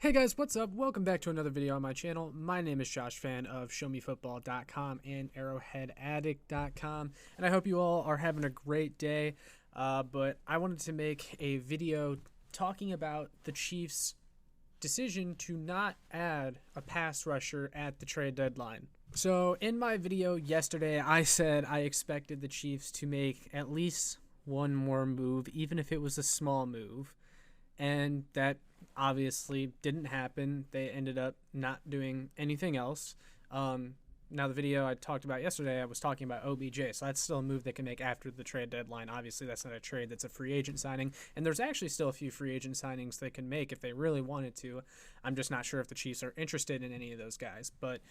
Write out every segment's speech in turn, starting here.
Hey guys, what's up? Welcome back to another video on my channel. My name is Josh Fan of ShowMeFootball.com and ArrowheadAddict.com, and I hope you all are having a great day. But I wanted to make a video talking about the Chiefs' decision to not add a pass rusher at the trade deadline. So in my video yesterday, I said I expected the Chiefs to make at least one more move, even if it was a small move, and that obviously didn't happen. They ended up not doing anything else. Now the video I talked about yesterday, I was talking about OBJ, so that's still a move they can make after the trade deadline. Obviously that's not a trade, that's a free agent signing, and there's actually still a few free agent signings they can make if they really wanted to. I'm just not sure if the Chiefs are interested in any of those guys. But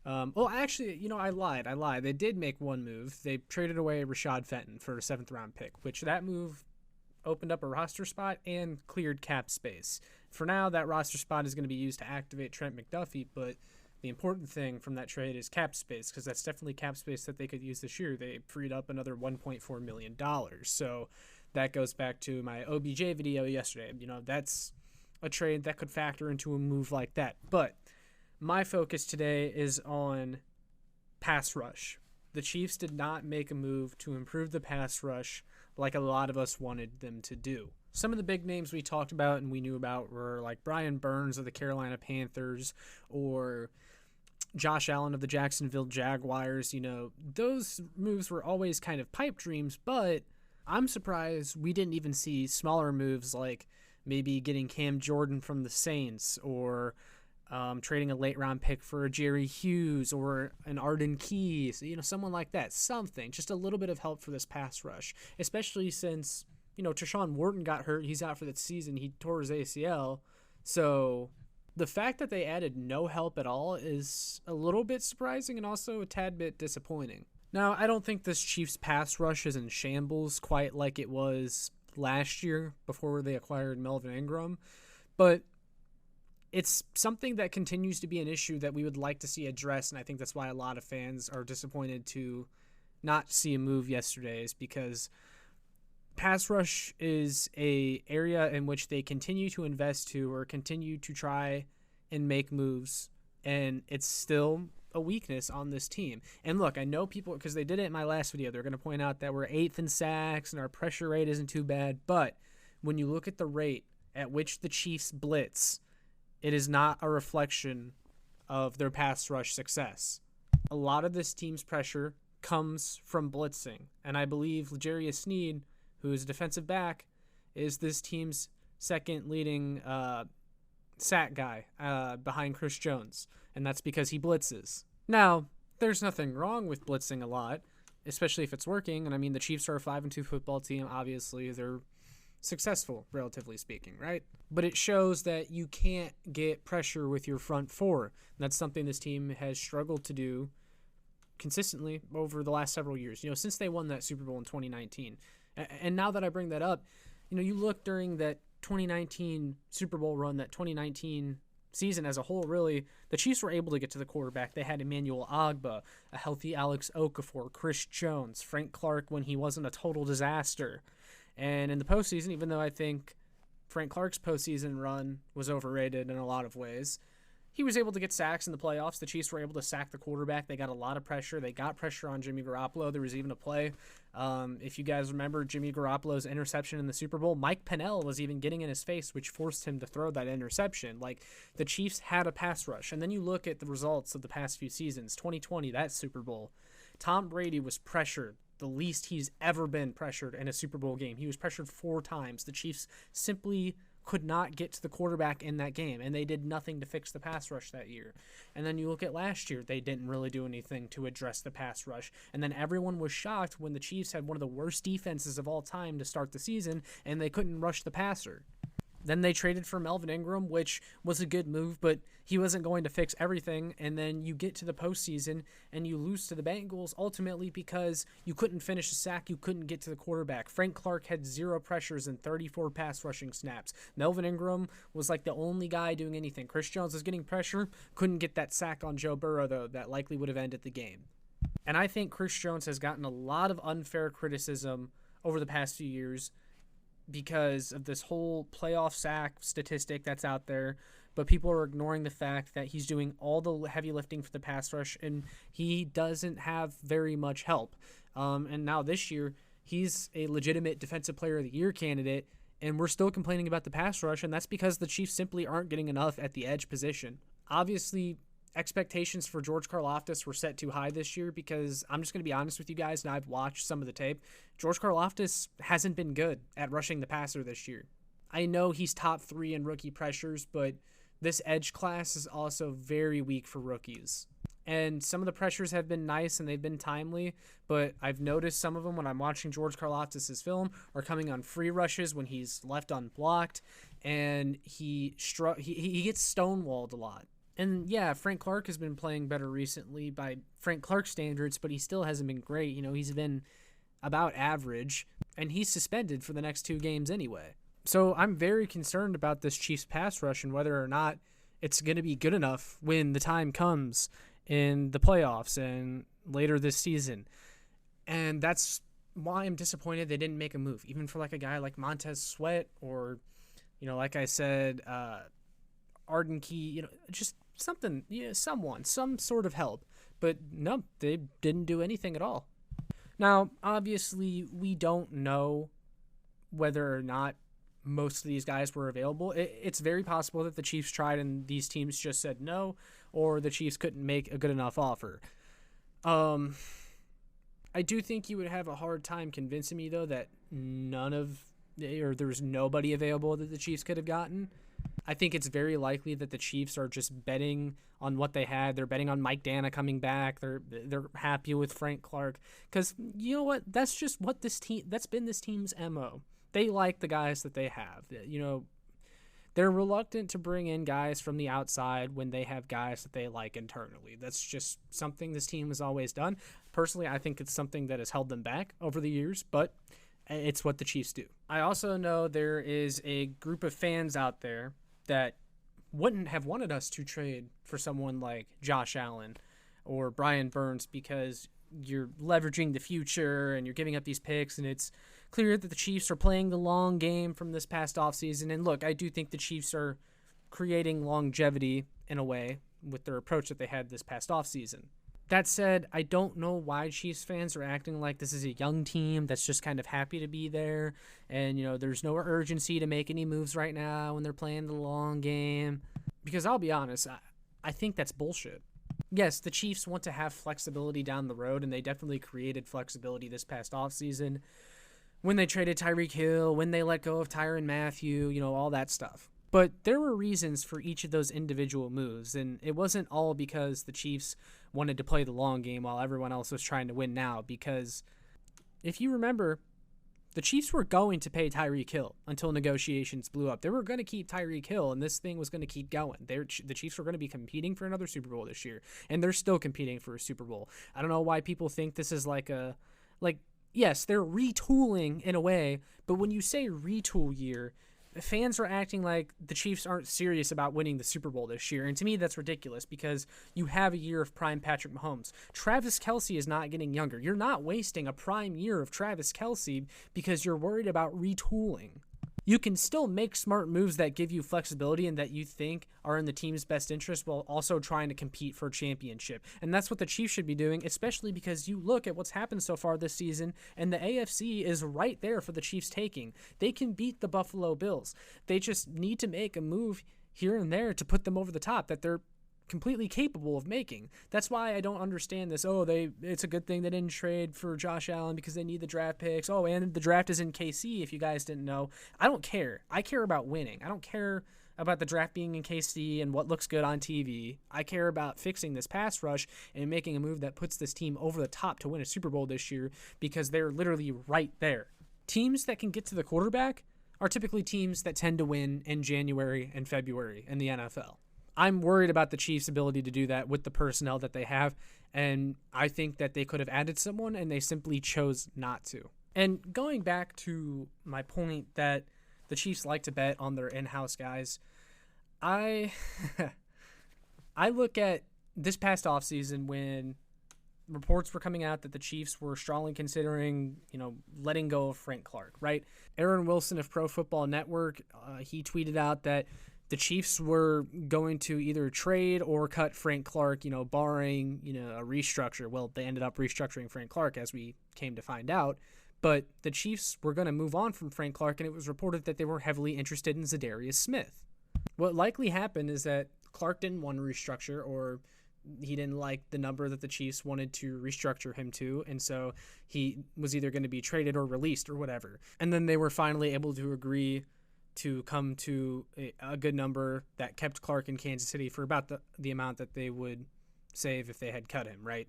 well, actually, I lied. They did make one move. They traded away Rashad Fenton for a 7th round pick, which that move opened up a roster spot and cleared cap space. For now, that roster spot is going to be used to activate Trent McDuffie, but the important thing from that trade is cap space, because that's definitely cap space that they could use this year. They freed up another $1.4 million. So that goes back to my OBJ video yesterday. That's a trade that could factor into a move like that. But my focus today is on pass rush. The Chiefs did not make a move to improve the pass rush like a lot of us wanted them to do. Some of the big names we talked about and we knew about were like Brian Burns of the Carolina Panthers or Josh Allen of the Jacksonville Jaguars. Those moves were always kind of pipe dreams, but I'm surprised we didn't even see smaller moves like maybe getting Cam Jordan from the Saints or trading a late round pick for a Jerry Hughes or an Arden Keys, someone like that. Something, just a little bit of help for this pass rush, especially since, Tershawn Wharton got hurt. He's out for the season. He tore his ACL. So the fact that they added no help at all is a little bit surprising and also a tad bit disappointing. Now, I don't think this Chiefs pass rush is in shambles quite like it was last year before they acquired Melvin Ingram, but it's something that continues to be an issue that we would like to see addressed, and I think that's why a lot of fans are disappointed to not see a move yesterday, is because pass rush is a area in which they continue to invest to or continue to try and make moves, and it's still a weakness on this team. And look, I know people, because they did it in my last video, they're going to point out that we're 8th in sacks and our pressure rate isn't too bad, but when you look at the rate at which the Chiefs blitz, it is not a reflection of their pass rush success. A lot of this team's pressure comes from blitzing, and I believe L'Jarius Sneed, who is a defensive back, is this team's second leading sack guy behind Chris Jones, and that's because he blitzes. Now, there's nothing wrong with blitzing a lot, especially if it's working, and I mean the Chiefs are a 5-2 football team. Obviously, they're successful, relatively speaking, right? But it shows that you can't get pressure with your front four. And that's something this team has struggled to do consistently over the last several years, since they won that Super Bowl in 2019. And now that I bring that up, you look during that 2019 Super Bowl run, that 2019 season as a whole, really, the Chiefs were able to get to the quarterback. They had Emmanuel Ogbah, a healthy Alex Okafor, Chris Jones, Frank Clark when he wasn't a total disaster. And in the postseason, even though I think Frank Clark's postseason run was overrated in a lot of ways, he was able to get sacks in the playoffs. The Chiefs were able to sack the quarterback. They got a lot of pressure. They got pressure on Jimmy Garoppolo. There was even a play, if you guys remember Jimmy Garoppolo's interception in the Super Bowl, Mike Pennell was even getting in his face, which forced him to throw that interception. Like, the Chiefs had a pass rush. And then you look at the results of the past few seasons. 2020, that Super Bowl, Tom Brady was pressured the least he's ever been pressured in a Super Bowl game. He was pressured 4 times. The Chiefs simply could not get to the quarterback in that game, and they did nothing to fix the pass rush that year. And then you look at last year, they didn't really do anything to address the pass rush. And then everyone was shocked when the Chiefs had one of the worst defenses of all time to start the season, and they couldn't rush the passer. Then they traded for Melvin Ingram, which was a good move, but he wasn't going to fix everything. And then you get to the postseason and you lose to the Bengals ultimately because you couldn't finish a sack, you couldn't get to the quarterback. Frank Clark had 0 pressures and 34 pass rushing snaps. Melvin Ingram was like the only guy doing anything. Chris Jones was getting pressure, couldn't get that sack on Joe Burrow, though. That likely would have ended the game. And I think Chris Jones has gotten a lot of unfair criticism over the past few years because of this whole playoff sack statistic that's out there, but people are ignoring the fact that he's doing all the heavy lifting for the pass rush, and he doesn't have very much help. And now this year, he's a legitimate Defensive Player of the Year candidate, and we're still complaining about the pass rush, and that's because the Chiefs simply aren't getting enough at the edge position. Obviously, expectations for George Karlaftis were set too high this year because I'm just going to be honest with you guys, and I've watched some of the tape. George Karlaftis hasn't been good at rushing the passer this year. I know he's top 3 in rookie pressures, but this edge class is also very weak for rookies. And some of the pressures have been nice and they've been timely, but I've noticed some of them when I'm watching George Karlaftis' film are coming on free rushes when he's left unblocked, and he gets stonewalled a lot. And yeah, Frank Clark has been playing better recently by Frank Clark standards, but he still hasn't been great. He's been about average, and he's suspended for the next 2 games anyway. So I'm very concerned about this Chiefs pass rush and whether or not it's going to be good enough when the time comes in the playoffs and later this season. And that's why I'm disappointed they didn't make a move, even for like a guy like Montez Sweat or, like I said, Arden Key, just something, some sort of help. But no, they didn't do anything at all. Now, obviously, we don't know whether or not most of these guys were available. It's very possible that the Chiefs tried and these teams just said no, or the Chiefs couldn't make a good enough offer. I do think you would have a hard time convincing me, though, that there's nobody available that the Chiefs could have gotten. I think it's very likely that the Chiefs are just betting on what they had. They're betting on Mike Dana coming back. They're happy with Frank Clark because you know what? That's just what that's been this team's MO. They like the guys that they have. They're reluctant to bring in guys from the outside when they have guys that they like internally. That's just something this team has always done. Personally, I think it's something that has held them back over the years, but it's what the Chiefs do. I also know there is a group of fans out there that wouldn't have wanted us to trade for someone like Josh Allen or Brian Burns because you're leveraging the future and you're giving up these picks, and it's clear that the Chiefs are playing the long game from this past offseason. And look, I do think the Chiefs are creating longevity in a way with their approach that they had this past offseason. That said, I don't know why Chiefs fans are acting like this is a young team that's just kind of happy to be there. And, there's no urgency to make any moves right now when they're playing the long game. Because I'll be honest, I think that's bullshit. Yes, the Chiefs want to have flexibility down the road, and they definitely created flexibility this past offseason when they traded Tyreek Hill, when they let go of Tyrann Mathieu, all that stuff. But there were reasons for each of those individual moves, and it wasn't all because the Chiefs wanted to play the long game while everyone else was trying to win now, because if you remember, the Chiefs were going to pay Tyreek Hill until negotiations blew up. They were going to keep Tyreek Hill, and this thing was going to keep going. The Chiefs were going to be competing for another Super Bowl this year, and they're still competing for a Super Bowl. I don't know why people think this is yes, they're retooling in a way, but when you say retool year, fans are acting like the Chiefs aren't serious about winning the Super Bowl this year. And to me, that's ridiculous because you have a year of prime Patrick Mahomes. Travis Kelce is not getting younger. You're not wasting a prime year of Travis Kelce because you're worried about retooling. You can still make smart moves that give you flexibility and that you think are in the team's best interest while also trying to compete for a championship. And that's what the Chiefs should be doing, especially because you look at what's happened so far this season, and the AFC is right there for the Chiefs taking. They can beat the Buffalo Bills. They just need to make a move here and there to put them over the top that they're completely capable of making. That's why I don't understand this. It's a good thing they didn't trade for Josh Allen because they need the draft picks. And the draft is in KC, if you guys didn't know. I don't care. I care about winning. I don't care about the draft being in KC and what looks good on TV. I care about fixing this pass rush and making a move that puts this team over the top to win a Super Bowl this year because they're literally right there. Teams that can get to the quarterback are typically teams that tend to win in January and February in the NFL. I'm worried about the Chiefs' ability to do that with the personnel that they have, and I think that they could have added someone, and they simply chose not to. And going back to my point that the Chiefs like to bet on their in-house guys, I look at this past offseason when reports were coming out that the Chiefs were strongly considering, letting go of Frank Clark, right? Aaron Wilson of Pro Football Network, he tweeted out that the Chiefs were going to either trade or cut Frank Clark, barring, a restructure. Well, they ended up restructuring Frank Clark, as we came to find out. But the Chiefs were going to move on from Frank Clark, and it was reported that they were heavily interested in Zadarius Smith. What likely happened is that Clark didn't want to restructure, or he didn't like the number that the Chiefs wanted to restructure him to, and so he was either going to be traded or released or whatever. And then they were finally able to agree to come to a good number that kept Clark in Kansas City for about the amount that they would save if they had cut him, right?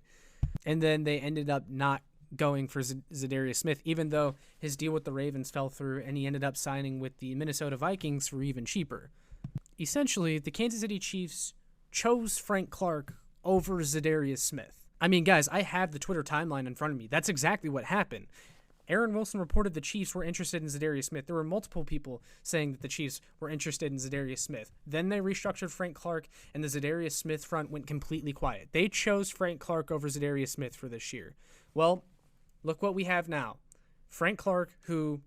And then they ended up not going for Zadarius Smith, even though his deal with the Ravens fell through, and he ended up signing with the Minnesota Vikings for even cheaper. Essentially, the Kansas City Chiefs chose Frank Clark over Zadarius Smith. I mean, guys, I have the Twitter timeline in front of me. That's exactly what happened. Aaron Wilson reported the Chiefs were interested in Zadarius Smith. There were multiple people saying that the Chiefs were interested in Zadarius Smith. Then they restructured Frank Clark, and the Zadarius Smith front went completely quiet. They chose Frank Clark over Zadarius Smith for this year. Well, look what we have now. Frank Clark, who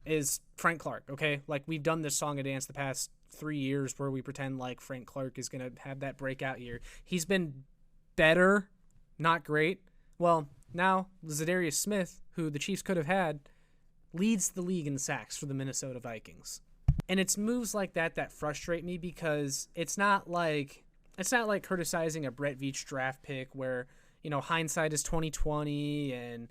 is Frank Clark, okay? Like, we've done this song and dance the past 3 years where we pretend like Frank Clark is going to have that breakout year. He's been better, not great. Well, now Zadarius Smith, who the Chiefs could have had, leads the league in sacks for the Minnesota Vikings. And it's moves like that frustrate me, because it's not like criticizing a Brett Veach draft pick where, hindsight is 2020 and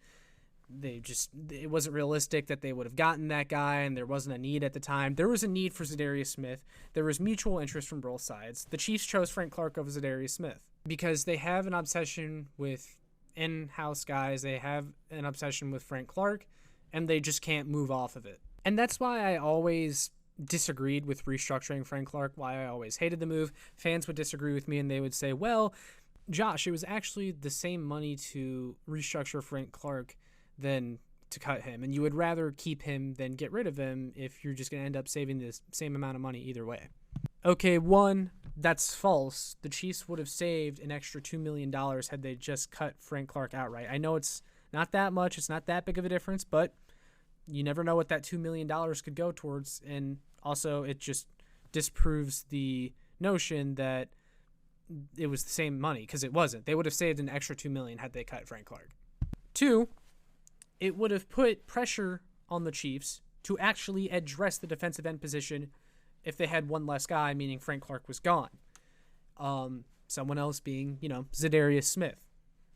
it wasn't realistic that they would have gotten that guy, and there wasn't a need at the time. There was a need for Zadarius Smith. There was mutual interest from both sides. The Chiefs chose Frank Clark over Zadarius Smith because they have an obsession with in-house guys. They have an obsession with Frank Clark, and they just can't move off of it. And that's why I always disagreed with restructuring Frank Clark, why I always hated the move. Fans would disagree with me, and they would say, well, Josh, it was actually the same money to restructure Frank Clark than to cut him, and you would rather keep him than get rid of him if you're just going to end up saving the same amount of money either way. Okay, one, that's false. The Chiefs would have saved an extra $2 million had they just cut Frank Clark outright. I know it's not that much, it's not that big of a difference, but you never know what that $2 million could go towards, and also it just disproves the notion that it was the same money, because it wasn't. They would have saved an extra $2 million had they cut Frank Clark. Two, it would have put pressure on the Chiefs to actually address the defensive end position if they had one less guy, meaning Frank Clark was gone. Someone else being, Zadarius Smith,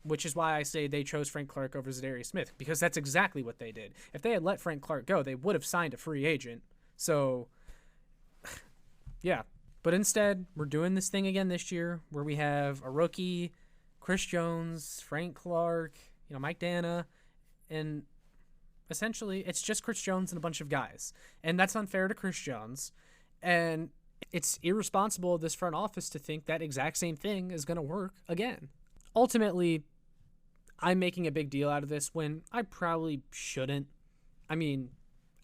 which is why I say they chose Frank Clark over Zadarius Smith, because that's exactly what they did. If they had let Frank Clark go, they would have signed a free agent. So, yeah. But instead, we're doing this thing again this year where we have a rookie, Chris Jones, Frank Clark, Mike Dana, and essentially it's just Chris Jones and a bunch of guys. And that's unfair to Chris Jones. And it's irresponsible of this front office to think that exact same thing is going to work again. Ultimately, I'm making a big deal out of this when I probably shouldn't. I mean,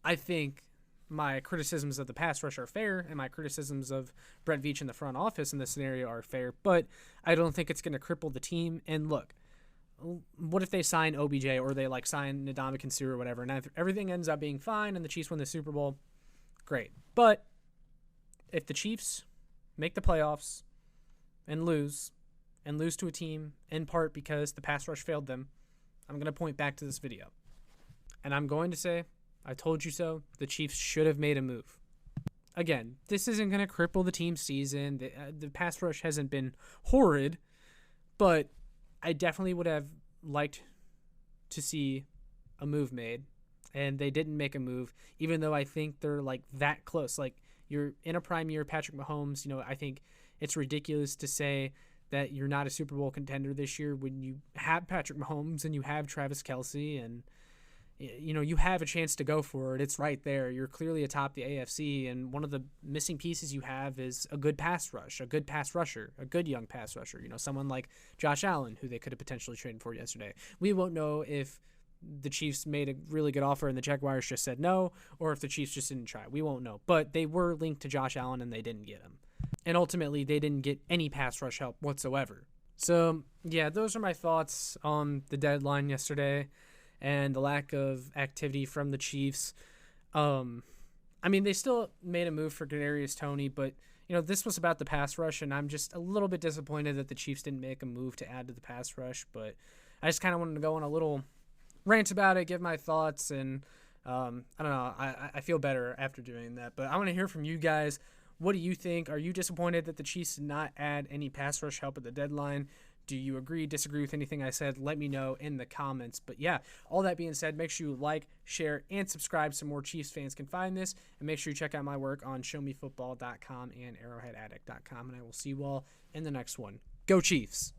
I think my criticisms of the pass rush are fair, and my criticisms of Brett Veach in the front office in this scenario are fair, but I don't think it's going to cripple the team. And look, what if they sign OBJ or they sign Ndamukong Suh or whatever, and everything ends up being fine and the Chiefs win the Super Bowl? Great. But if the Chiefs make the playoffs and lose to a team in part because the pass rush failed them, I'm going to point back to this video. And I'm going to say, I told you so, the Chiefs should have made a move. Again, this isn't going to cripple the team's season. The pass rush hasn't been horrid, but I definitely would have liked to see a move made, and they didn't make a move, even though I think they're that close. You're in a prime year, Patrick Mahomes. I think it's ridiculous to say that you're not a Super Bowl contender this year when you have Patrick Mahomes and you have Travis Kelce, and you have a chance to go for it. It's right there. You're clearly atop the AFC, and one of the missing pieces you have is a good pass rush, a good pass rusher, a good young pass rusher. Someone like Josh Allen, who they could have potentially traded for yesterday. We won't know if the Chiefs made a really good offer and the Jaguars just said no, or if the Chiefs just didn't try. We won't know. But they were linked to Josh Allen, and they didn't get him. And ultimately, they didn't get any pass rush help whatsoever. So, yeah, those are my thoughts on the deadline yesterday and the lack of activity from the Chiefs. I mean, they still made a move for Kadarius Toney, but this was about the pass rush, and I'm just a little bit disappointed that the Chiefs didn't make a move to add to the pass rush. But I just kind of wanted to go on a little rant about it, give my thoughts, and I don't know. I feel better after doing that. But I want to hear from you guys. What do you think? Are you disappointed that the Chiefs did not add any pass rush help at the deadline? Do you agree, disagree with anything I said? Let me know in the comments. But yeah, all that being said, make sure you like, share, and subscribe so more Chiefs fans can find this. And make sure you check out my work on showmefootball.com and arrowheadaddict.com. And I will see you all in the next one. Go Chiefs!